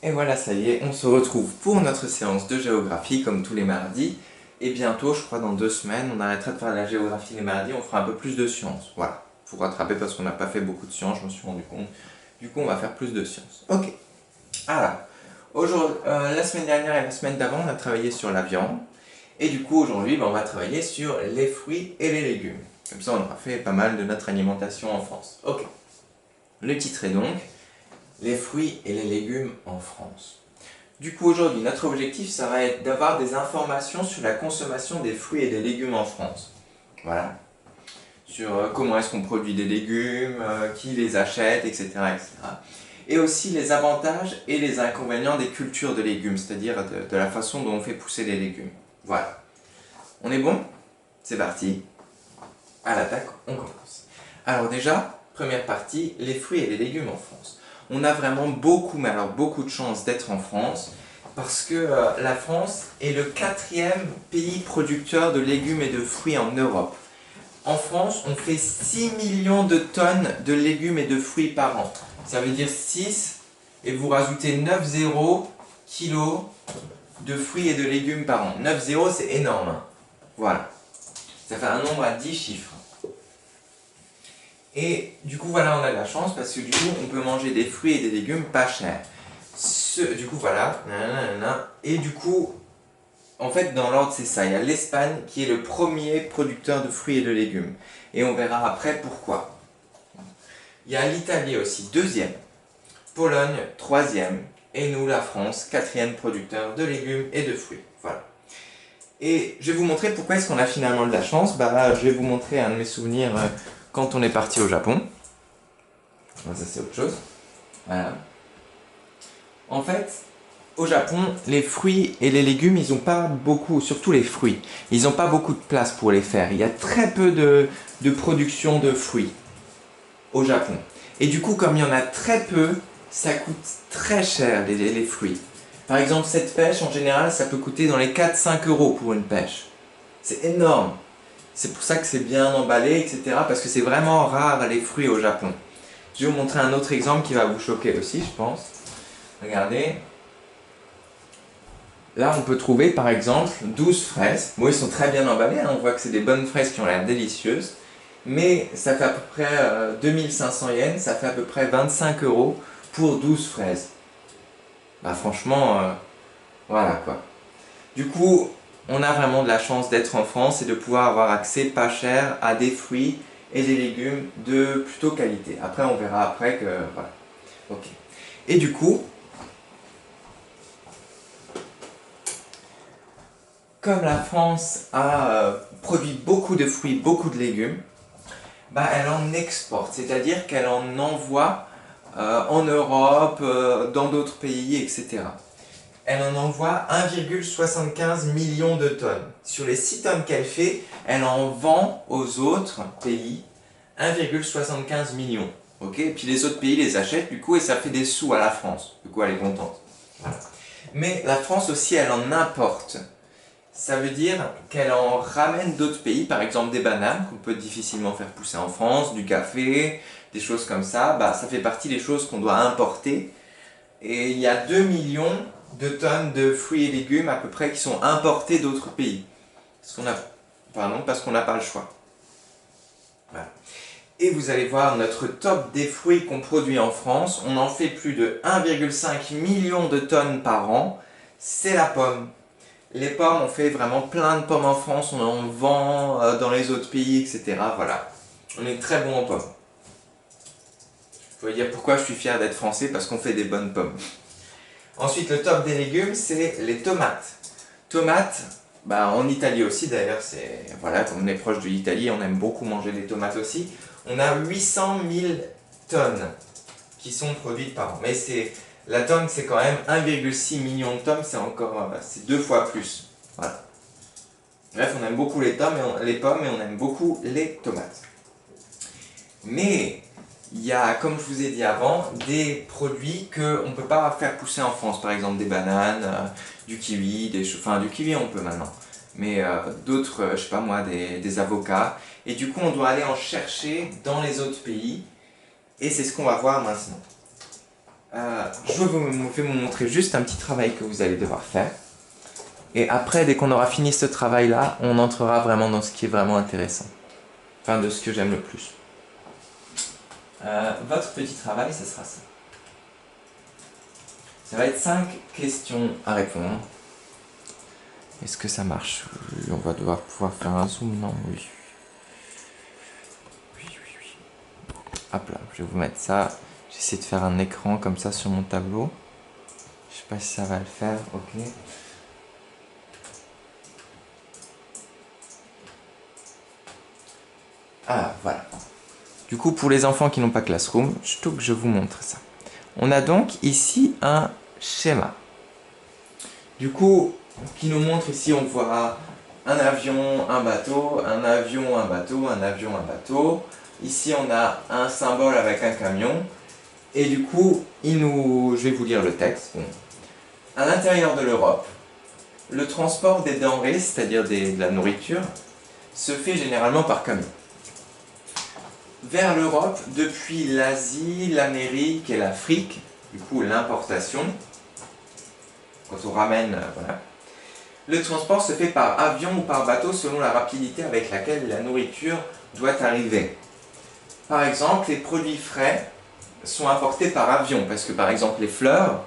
Et voilà, ça y est, on se retrouve pour notre séance de géographie comme tous les mardis. Et bientôt, je crois dans 2 semaines, on arrêtera de faire de la géographie les mardis, on fera un peu plus de sciences. Voilà, pour rattraper parce qu'on n'a pas fait beaucoup de sciences, je me suis rendu compte. Du coup, on va faire plus de sciences. Ok, alors, aujourd'hui, la semaine dernière et la semaine d'avant, on a travaillé sur la viande. Et du coup, aujourd'hui, on va travailler sur les fruits et les légumes. Comme ça, on aura fait pas mal de notre alimentation en France. Ok, le titre est donc les fruits et les légumes en France. Du coup, aujourd'hui, notre objectif, ça va être d'avoir des informations sur la consommation des fruits et des légumes en France. Voilà. Sur comment est-ce qu'on produit des légumes, qui les achète, etc., etc. Et aussi les avantages et les inconvénients des cultures de légumes, c'est-à-dire de la façon dont on fait pousser les légumes. Voilà. On est bon? C'est parti. À l'attaque, on commence. Alors déjà, première partie, les fruits et les légumes en France. On a vraiment beaucoup, mais alors beaucoup de chance d'être en France, parce que la France est le 4e pays producteur de légumes et de fruits en Europe. En France, on fait 6 millions de tonnes de légumes et de fruits par an. Ça veut dire 6, et vous rajoutez 9 zéros kilos de fruits et de légumes par an. 9 zéros, c'est énorme. Hein. Voilà. Ça fait un nombre à 10 chiffres. Et du coup, voilà, on a de la chance parce que du coup, on peut manger des fruits et des légumes pas chers. Du coup, voilà. Et du coup, en fait, dans l'ordre, c'est ça. Il y a l'Espagne qui est le premier producteur de fruits et de légumes. Et on verra après pourquoi. Il y a l'Italie aussi, 2e. Pologne, 3e. Et nous, la France, 4e producteur de légumes et de fruits. Voilà. Et je vais vous montrer pourquoi est-ce qu'on a finalement de la chance. Je vais vous montrer un de mes souvenirs quand on est parti au Japon. Ça, c'est autre chose. Voilà. En fait, au Japon, les fruits et les légumes, ils n'ont pas beaucoup, surtout les fruits, ils n'ont pas beaucoup de place pour les faire. Il y a très peu de production de fruits au Japon. Et du coup, comme il y en a très peu, ça coûte très cher les fruits. Par exemple, cette pêche, en général, ça peut coûter dans les 4-5 euros pour une pêche. C'est énorme. C'est pour ça que c'est bien emballé, etc. Parce que c'est vraiment rare les fruits au Japon. Je vais vous montrer un autre exemple qui va vous choquer aussi, je pense. Regardez. Là, on peut trouver par exemple 12 fraises. Bon, ils sont très bien emballés, hein. On voit que c'est des bonnes fraises qui ont l'air délicieuses. Mais ça fait à peu près 2500 yens, ça fait à peu près 25 euros pour 12 fraises. Bah franchement, voilà quoi. Du coup, on a vraiment de la chance d'être en France et de pouvoir avoir accès pas cher à des fruits et des légumes de plutôt qualité. Après, on verra après que... Voilà. Ok. Et du coup, comme la France a produit beaucoup de fruits, beaucoup de légumes, elle en exporte, c'est-à-dire qu'elle en envoie en Europe, dans d'autres pays, etc. Elle en envoie 1,75 million de tonnes. Sur les 6 tonnes qu'elle fait, elle en vend aux autres pays 1,75 million. Ok, et puis les autres pays les achètent du coup et ça fait des sous à la France. Du coup elle est contente. Voilà. Mais la France aussi elle en importe. Ça veut dire qu'elle en ramène d'autres pays, par exemple des bananes qu'on peut difficilement faire pousser en France, du café, des choses comme ça. Ça fait partie des choses qu'on doit importer. Et il y a 2 millions de tonnes de fruits et légumes à peu près qui sont importés d'autres pays. Parce qu'on n'a pas le choix. Voilà. Et vous allez voir notre top des fruits qu'on produit en France. On en fait plus de 1,5 million de tonnes par an. C'est la pomme. Les pommes, on fait vraiment plein de pommes en France, on en vend dans les autres pays, etc. Voilà. On est très bon en pommes. Je peux dire pourquoi je suis fier d'être français, parce qu'on fait des bonnes pommes. Ensuite, le top des légumes, c'est les tomates. Tomates, en Italie aussi d'ailleurs, voilà, comme on est proche de l'Italie, on aime beaucoup manger des tomates aussi. On a 800 000 tonnes qui sont produites par an. Mais la tonne, c'est quand même 1,6 million de tonnes, c'est 2 fois plus. Voilà. Bref, on aime beaucoup les pommes et on aime beaucoup les tomates. Mais il y a, comme je vous ai dit avant, des produits qu'on ne peut pas faire pousser en France. Par exemple des bananes, du kiwi, du kiwi on peut maintenant. Mais d'autres, je sais pas moi, des avocats. Et du coup, on doit aller en chercher dans les autres pays. Et c'est ce qu'on va voir maintenant. Je vais vous montrer juste un petit travail que vous allez devoir faire. Et après, dès qu'on aura fini ce travail-là, on entrera vraiment dans ce qui est vraiment intéressant. Enfin, de ce que j'aime le plus. Votre petit travail, ce sera ça. Ça va être 5 questions à répondre. Est-ce que ça marche? On va devoir pouvoir faire un zoom, non? Oui. Hop là, je vais vous mettre ça. J'essaie de faire un écran comme ça sur mon tableau. Je sais pas si ça va le faire, ok. Ah, voilà. Du coup, pour les enfants qui n'ont pas Classroom, je vous montre ça. On a donc ici un schéma. Du coup, qui nous montre ici, on voit un avion, un bateau, un avion, un bateau, un avion, un bateau. Ici, on a un symbole avec un camion. Et du coup, je vais vous lire le texte. Bon. À l'intérieur de l'Europe, le transport des denrées, c'est-à-dire de la nourriture, se fait généralement par camion. Vers l'Europe, depuis l'Asie, l'Amérique et l'Afrique, du coup l'importation, quand on ramène, voilà, le transport se fait par avion ou par bateau selon la rapidité avec laquelle la nourriture doit arriver. Par exemple, les produits frais sont importés par avion, parce que par exemple les fleurs,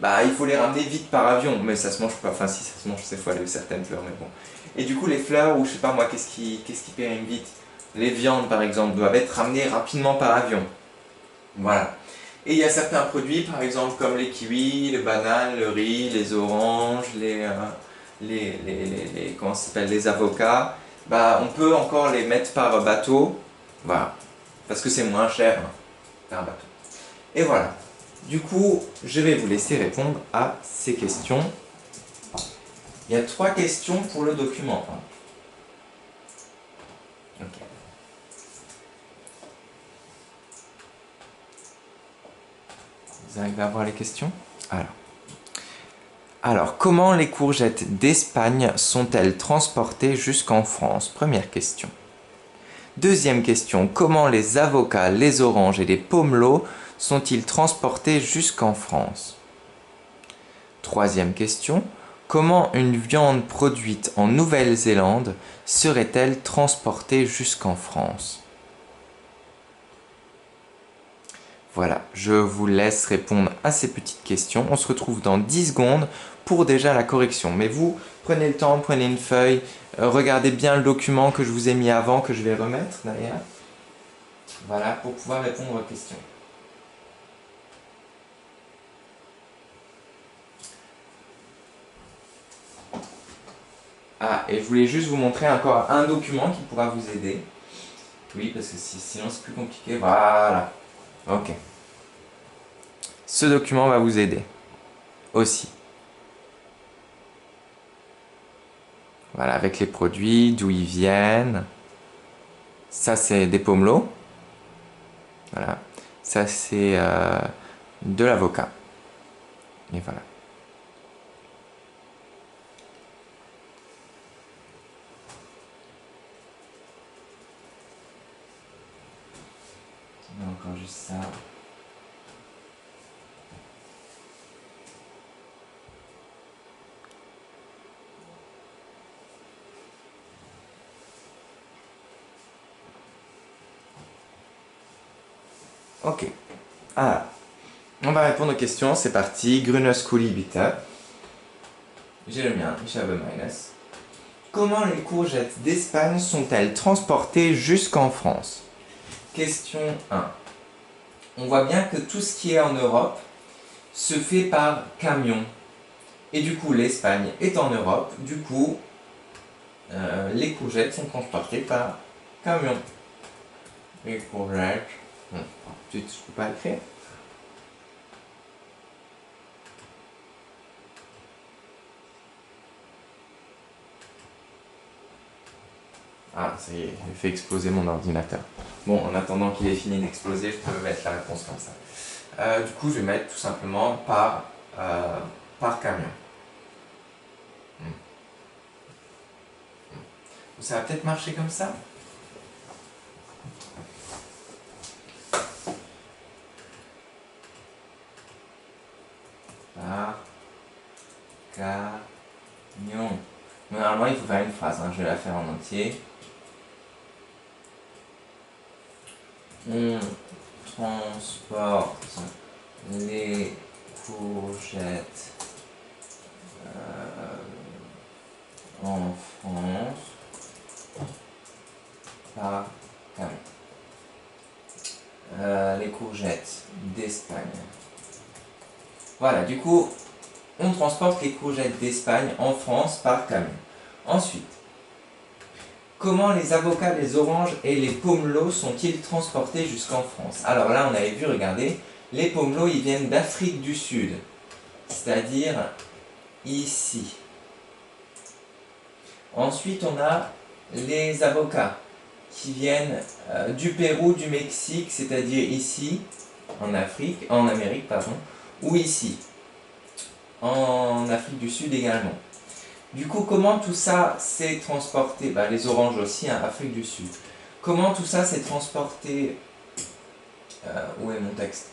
il faut les ramener vite par avion, mais ça se mange pas, enfin si ça se mange, c'est fois certaines fleurs, mais bon. Et du coup les fleurs, ou je sais pas moi, qu'est-ce qui périme vite? Les viandes par exemple doivent être ramenées rapidement par avion. Voilà. Et il y a certains produits, par exemple comme les kiwis, les bananes, le riz, les oranges, comment ça s'appelle, les avocats, on peut encore les mettre par bateau, voilà, parce que c'est moins cher par bateau. Et voilà. Du coup, je vais vous laisser répondre à ces questions. Il y a 3 questions pour le document. Ok. Vous arrivez à voir les questions? Alors, comment les courgettes d'Espagne sont-elles transportées jusqu'en France? Première question. Deuxième question, comment les avocats, les oranges et les pomelos sont-ils transportés jusqu'en France? Troisième question, comment une viande produite en Nouvelle-Zélande serait-elle transportée jusqu'en France? Voilà, je vous laisse répondre à ces petites questions. On se retrouve dans 10 secondes pour déjà la correction. Mais vous, prenez le temps, prenez une feuille, regardez bien le document que je vous ai mis avant, que je vais remettre d'ailleurs. Voilà, pour pouvoir répondre aux questions. Ah, et je voulais juste vous montrer encore un document qui pourra vous aider. Oui, parce que sinon c'est plus compliqué. Voilà. Ok. Ce document va vous aider aussi. Voilà, avec les produits, d'où ils viennent. Ça, c'est des pomelos. Voilà. Ça, c'est de l'avocat. Et voilà. On a encore juste ça. Ok. Alors, on va répondre aux questions. C'est parti. Grünes Kuli bitte. J'ai le mien. Ich habe meines. Comment les courgettes d'Espagne sont-elles transportées jusqu'en France? Question 1. On voit bien que tout ce qui est en Europe se fait par camion. Et du coup, l'Espagne est en Europe. Du coup, les courgettes sont transportées par camion. Les courgettes. Je ne peux pas le faire. Ah, ça y est, j'ai fait exploser mon ordinateur. Bon, en attendant qu'il ait fini d'exploser, je peux mettre la réponse comme ça. Du coup, je vais mettre tout simplement par camion. Ça va peut-être marcher comme ça? par camion. Normalement, il faut faire une phrase, hein. Je vais la faire en entier. On transporte les courgettes en France par camion. Les courgettes d'Espagne. Voilà, du coup, on transporte les courgettes d'Espagne en France par camion. Ensuite, comment les avocats, les oranges et les pomelos sont-ils transportés jusqu'en France? Alors là, on avait vu, regardez, les pomelos, ils viennent d'Afrique du Sud, c'est-à-dire ici. Ensuite, on a les avocats qui viennent du Pérou, du Mexique, c'est-à-dire ici, en Amérique, pardon, ou ici, en Afrique du Sud également. Du coup, comment tout ça s'est transporté? Bah, les oranges aussi, hein, Afrique du Sud. Comment tout ça s'est transporté? Où est mon texte?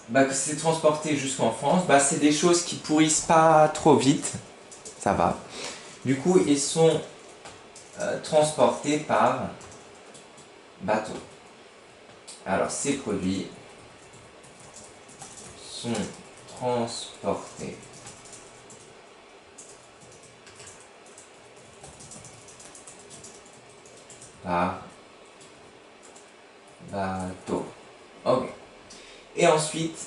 Bah, que c'est transporté jusqu'en France. Bah, c'est des choses qui pourrissent pas trop vite. Ça va. Du coup, ils sont transportés par bateau. Alors, ces produits sont transportés par bateau. Ok. Et ensuite,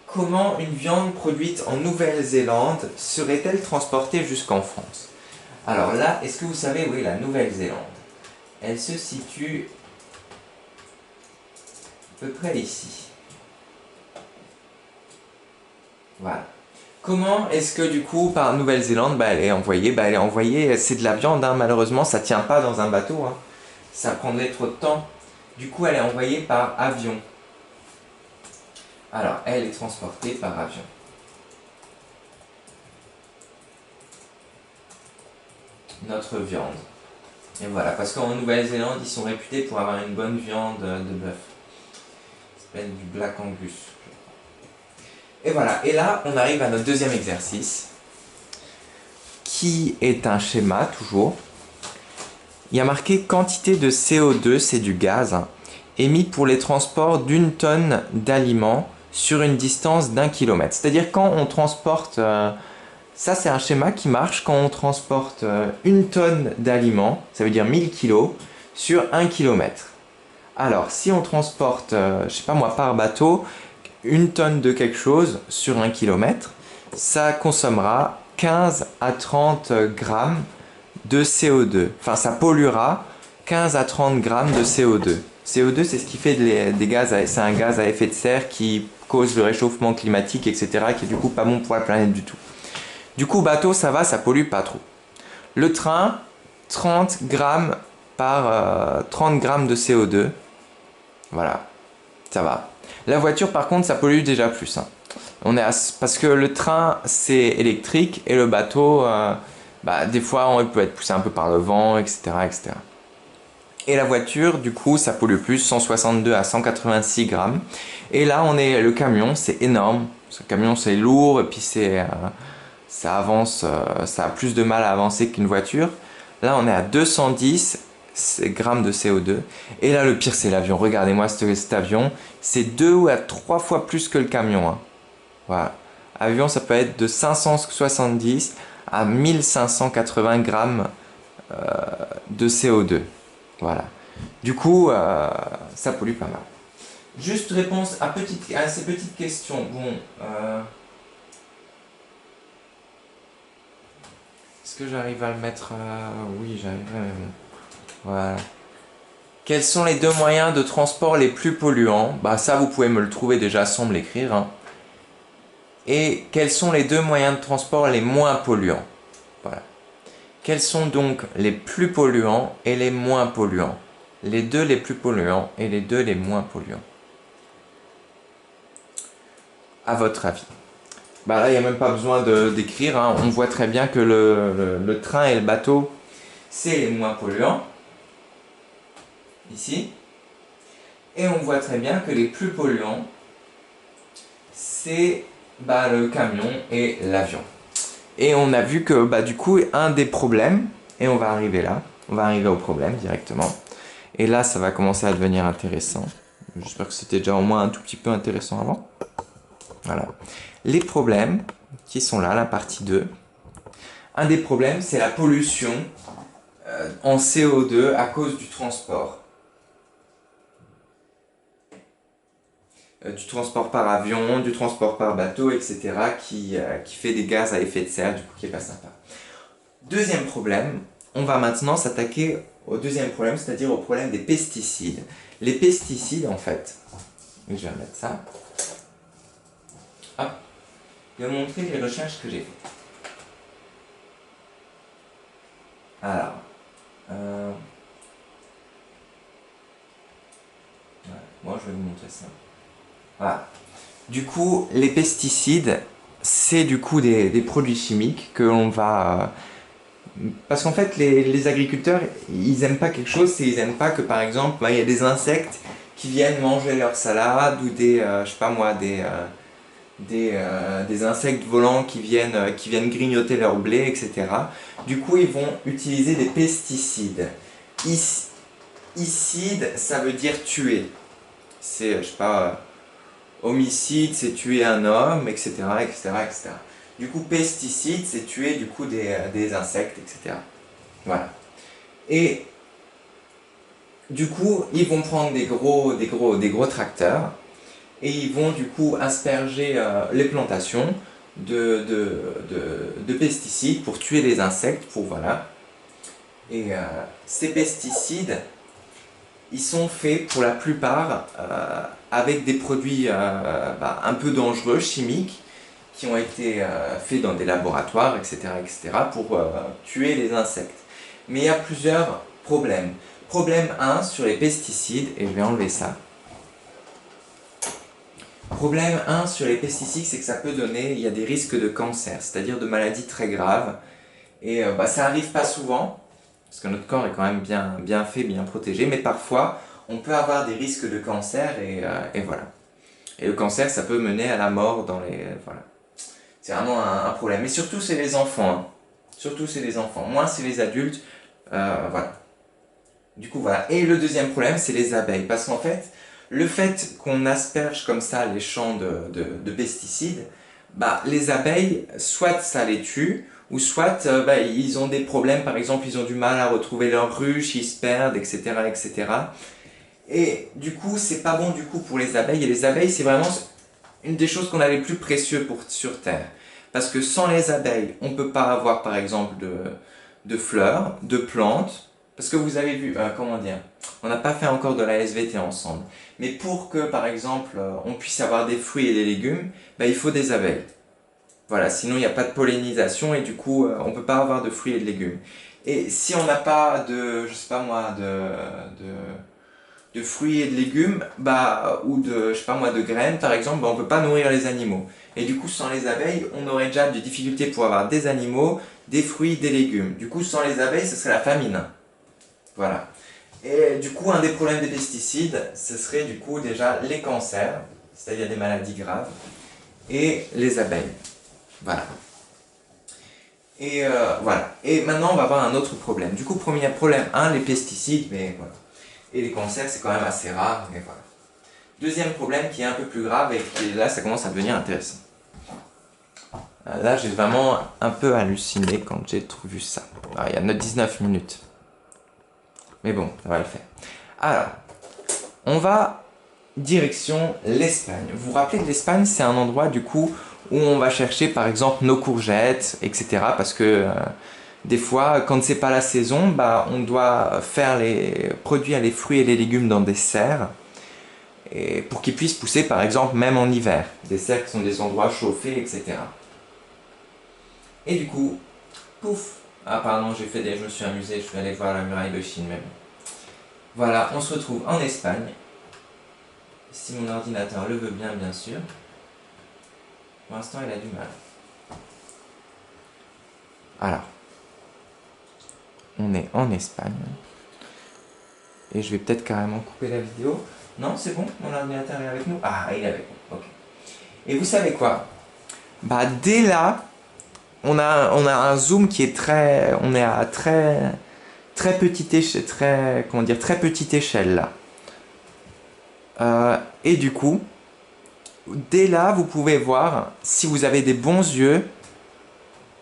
comment une viande produite en Nouvelle-Zélande serait-elle transportée jusqu'en France? Alors là, est-ce que vous savez où est la Nouvelle-Zélande? Elle se situe à peu près ici. Voilà. Comment est-ce que du coup, par Nouvelle-Zélande, elle est envoyée, c'est de la viande, hein, malheureusement, ça ne tient pas dans un bateau, hein. Ça prendrait trop de temps. Du coup, elle est envoyée par avion. Alors, elle est transportée par avion. Notre viande. Et voilà, parce qu'en Nouvelle-Zélande, ils sont réputés pour avoir une bonne viande de bœuf. Ça s'appelle du Black Angus. Et voilà, et là, on arrive à notre deuxième exercice, qui est un schéma, toujours. Il y a marqué quantité de CO2, c'est du gaz, émis pour les transports d'une tonne d'aliments sur une distance d'1 km. C'est-à-dire quand on transporte, ça c'est un schéma qui marche quand on transporte une tonne d'aliments, ça veut dire 1000 kg, sur 1 km. Alors si on transporte, je sais pas moi, par bateau, une tonne de quelque chose sur 1 km, ça consommera 15 à 30 grammes de CO2. Enfin, ça polluera 15 à 30 grammes de CO2. CO2, c'est ce qui fait des gaz, c'est un gaz à effet de serre qui cause le réchauffement climatique, etc., qui est du coup pas bon pour la planète du tout. Du coup, bateau, ça va, ça pollue pas trop. Le train, 30 grammes par 30 grammes de CO2. Voilà, ça va. La voiture, par contre, ça pollue déjà plus, hein. Parce que le train, c'est électrique et le bateau, des fois, il peut être poussé un peu par le vent, etc., etc. Et la voiture, du coup, ça pollue plus, 162 à 186 grammes. Et là, le camion, c'est énorme. Ce camion, c'est lourd et puis ça avance, ça a plus de mal à avancer qu'une voiture. Là, on est à 210 grammes de CO2. Et là, le pire, c'est l'avion. Regardez-moi cet avion. C'est 2 à 3 fois plus que le camion, hein. Voilà. Avion, ça peut être de 570 à 1580 grammes de CO2. Voilà. Du coup, ça pollue pas mal. Juste réponse à ces petites questions. Bon, est-ce que j'arrive à le mettre oui, j'arriverai, mais bon. Voilà. Quels sont les deux moyens de transport les plus polluants? Bah ça, vous pouvez me le trouver déjà sans me l'écrire, hein. Et quels sont les deux moyens de transport les moins polluants? Voilà. Quels sont donc les plus polluants et les moins polluants? Les deux les plus polluants et les deux les moins polluants. À votre avis? Bah là, il n'y a même pas besoin d'écrire, hein. On voit très bien que le train et le bateau, c'est les moins polluants. Ici. Et on voit très bien que les plus polluants, c'est bah, le camion et l'avion. Et on a vu que bah, du coup, un des problèmes, et on va arriver là, on va arriver au problème directement. Et là, ça va commencer à devenir intéressant. J'espère que c'était déjà au moins un tout petit peu intéressant avant. Voilà. Les problèmes qui sont là, la partie 2. Un des problèmes, c'est la pollution en CO2 à cause du transport. Du transport par avion, du transport par bateau, etc. qui fait des gaz à effet de serre, du coup qui est pas sympa. Deuxième problème, on va maintenant s'attaquer au deuxième problème, c'est-à-dire au problème des pesticides. Les pesticides, en fait, je vais remettre ça. Hop, je vais vous montrer les recherches que j'ai faites. Alors, moi je vais vous montrer ça. Voilà. Du coup, les pesticides, c'est du coup des produits chimiques que l'on va... parce qu'en fait, les agriculteurs, ils aiment pas quelque chose, c'est ils aiment pas que par exemple, bah, il y a des insectes qui viennent manger leur salade ou des, je sais pas moi, des insectes volants qui viennent grignoter leur blé, etc. Du coup, ils vont utiliser des pesticides. Icide, ça veut dire tuer. C'est, je sais pas, homicide, c'est tuer un homme, etc., etc., etc. Du coup, pesticide, c'est tuer du coup des insectes, etc. Voilà. Et du coup, ils vont prendre des gros tracteurs et ils vont du coup asperger les plantations de pesticides pour tuer les insectes, pour voilà. Et ces pesticides, ils sont faits pour la plupart avec des produits un peu dangereux, chimiques, qui ont été faits dans des laboratoires, etc., etc., pour tuer les insectes. Mais il y a plusieurs problèmes. Problème 1 sur les pesticides, et je vais enlever ça. Problème 1 sur les pesticides, c'est que ça peut donner, il y a des risques de cancer, c'est-à-dire de maladies très graves. Et ça arrive pas souvent, parce que notre corps est quand même bien fait, bien protégé, mais parfois on peut avoir des risques de cancer et voilà. Et le cancer, ça peut mener à la mort dans les... voilà. C'est vraiment un problème. Mais surtout, c'est les enfants. Hein. Surtout, c'est les enfants. Moins, c'est les adultes. Voilà. Du coup, voilà. Et le deuxième problème, c'est les abeilles. Parce qu'en fait, le fait qu'on asperge comme ça les champs de pesticides, bah, les abeilles, soit ça les tue, ou soit ils ont des problèmes. Par exemple, ils ont du mal à retrouver leur ruche, ils se perdent, etc., etc. Et du coup, c'est pas bon du coup pour les abeilles. Et les abeilles, c'est vraiment une des choses qu'on a les plus précieux sur Terre. Parce que sans les abeilles, on ne peut pas avoir par exemple de fleurs, de plantes. Parce que vous avez vu, comment dire, on n'a pas fait encore de la SVT ensemble. Mais pour que par exemple on puisse avoir des fruits et des légumes, il faut des abeilles. Voilà, sinon il n'y a pas de pollinisation et du coup on ne peut pas avoir de fruits et de légumes. Et si on n'a pas de, je sais pas moi, de fruits et de légumes, ou de, je sais pas moi, de graines par exemple, on peut pas nourrir les animaux. Et du coup, sans les abeilles, on aurait déjà des difficultés pour avoir des animaux, des fruits, des légumes. Du coup, sans les abeilles, ce serait la famine. Voilà. Et du coup, un des problèmes des pesticides, ce serait du coup déjà les cancers, c'est-à-dire des maladies graves, et les abeilles. Voilà. Et voilà. Et maintenant, on va voir un autre problème. Du coup, premier problème 1, les pesticides, mais voilà. Et les cancers, c'est quand même assez rare, mais voilà. Deuxième problème qui est un peu plus grave et qui là, ça commence à devenir intéressant. Là, j'ai vraiment un peu halluciné quand j'ai vu ça. Alors, il y a 19 minutes. Mais bon, ça va le faire. Alors, on va direction l'Espagne. Vous vous rappelez que l'Espagne, c'est un endroit du coup où on va chercher par exemple nos courgettes, etc. Parce que des fois, quand c'est pas la saison, on doit produire les fruits et les légumes dans des serres et pour qu'ils puissent pousser par exemple même en hiver. Des serres qui sont des endroits chauffés, etc. Et du coup, pouf. Ah pardon, je me suis amusé, je vais aller voir la muraille de Chine même. Voilà, on se retrouve en Espagne. Si mon ordinateur le veut bien, bien sûr. Pour l'instant, il a du mal. Alors, on est en Espagne. Et je vais peut-être carrément couper la vidéo. Non, c'est bon, mon ordinateur est avec nous. Ah, il est avec nous, ok. Et vous savez quoi? Bah, dès là, on a un zoom qui est très... On est à très petite échelle, très, comment dire, très petite échelle là. Et du coup, dès là, vous pouvez voir, si vous avez des bons yeux,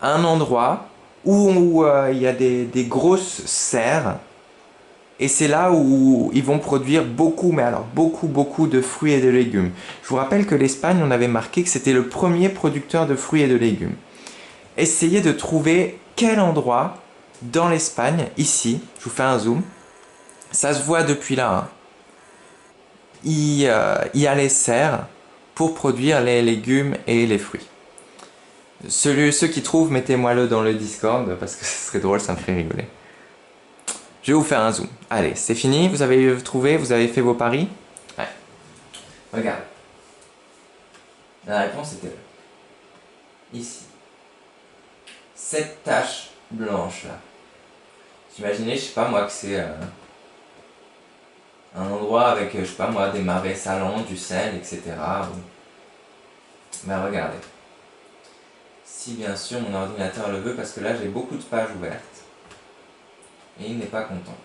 un endroit où il y a des grosses serres. Et c'est là où ils vont produire beaucoup, mais alors beaucoup de fruits et de légumes. Je vous rappelle que l'Espagne, on avait marqué que c'était le premier producteur de fruits et de légumes. Essayez de trouver quel endroit dans l'Espagne, ici, je vous fais un zoom, ça se voit depuis là, hein, il y a les serres pour produire les légumes et les fruits. Ceux qui trouvent, mettez-moi-le dans le Discord parce que ce serait drôle, ça me ferait rigoler. Je vais vous faire un zoom. Allez, c'est fini, vous avez trouvé, vous avez fait vos paris. Ouais. Regarde. La réponse était là. Ici. Cette tache blanche là. Imaginez, je sais pas moi, que c'est un endroit avec, je sais pas moi, des marais salants, du sel, etc. Mais regardez. Si bien sûr mon ordinateur le veut, parce que là j'ai beaucoup de pages ouvertes. Et il n'est pas content.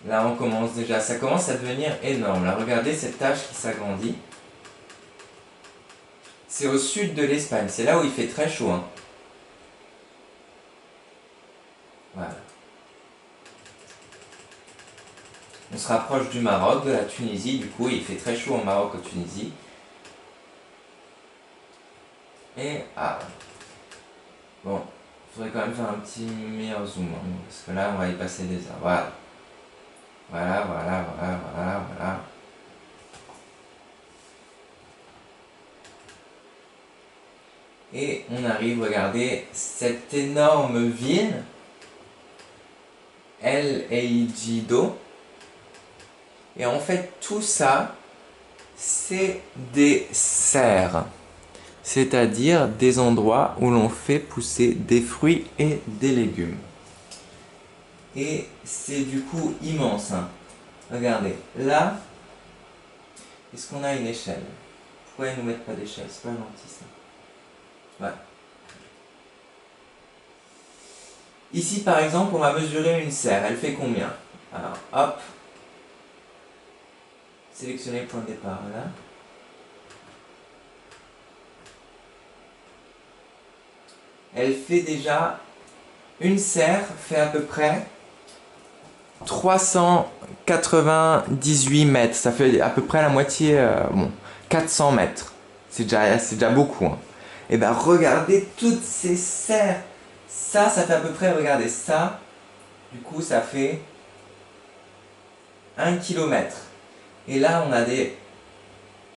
Là on commence déjà, ça commence à devenir énorme. Là regardez cette tache qui s'agrandit. C'est au sud de l'Espagne, c'est là où il fait très chaud. Hein. Voilà. On se rapproche du Maroc, de la Tunisie, du coup il fait très chaud au Maroc, en Tunisie. Et ah. Bon, il faudrait quand même faire un petit meilleur zoom, hein, parce que là on va y passer des heures. Voilà. Voilà. Et on arrive, regardez, cette énorme ville, El Ejido. Et en fait, tout ça, c'est des serres. C'est-à-dire des endroits où l'on fait pousser des fruits et des légumes. Et c'est du coup immense. Hein. Regardez, là, est-ce qu'on a une échelle? Pourquoi ils ne nous mettent pas d'échelle? C'est pas gentil ça. Ouais. Ici par exemple, on va mesurer une serre. Elle fait combien? Alors, hop. Sélectionnez le point de départ là. Elle fait déjà... Une serre fait à peu près 398 mètres. Ça fait à peu près la moitié... bon, 400 mètres. C'est déjà beaucoup. Hein. Et ben regardez toutes ces serres. Ça fait à peu près, regardez ça. Du coup, ça fait 1 kilomètre. Et là, on a des